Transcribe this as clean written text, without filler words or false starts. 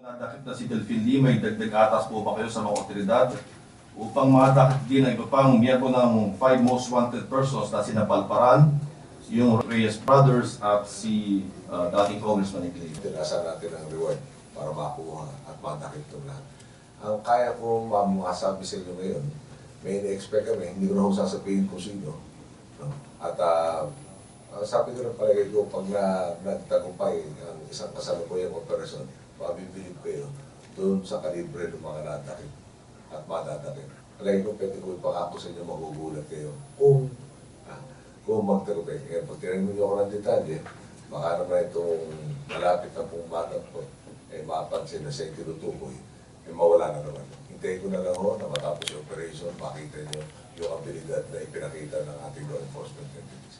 Nadakip na si Delphine Lee, may dagdag atas po ba kayo sa mga otoridad upang madakip din ang iba pang miyembro ng 5 most wanted persons na sinapalparan, yung Reyes Brothers at si dating Congressman Clay. Tinasan natin ang reward para makuha at madakip itong lahat. Ang kaya ko masabi sa inyo ngayon, may na-expect kami, hindi ko na sasabihin kung sino. No? At sabi ko ng palagay ko, pag nagtagumpay ang isang kasalukuyang operasyon, mabibilib kayo doon sa kalibre ng mga nadakip at madadakip. Palagay ko, pwede ko ipangako sa inyo, magugulat kayo kung magtagumpay. Kaya pag tinanong nyo ako ng detalye, baka naman itong malapit na pong batang po, mapansin na siya tinutukoy, mawala na naman. Hintayin ko na lang ho na matapos yung operation, makita nyo yung abilidad na ipinakita ng ating law enforcement entities.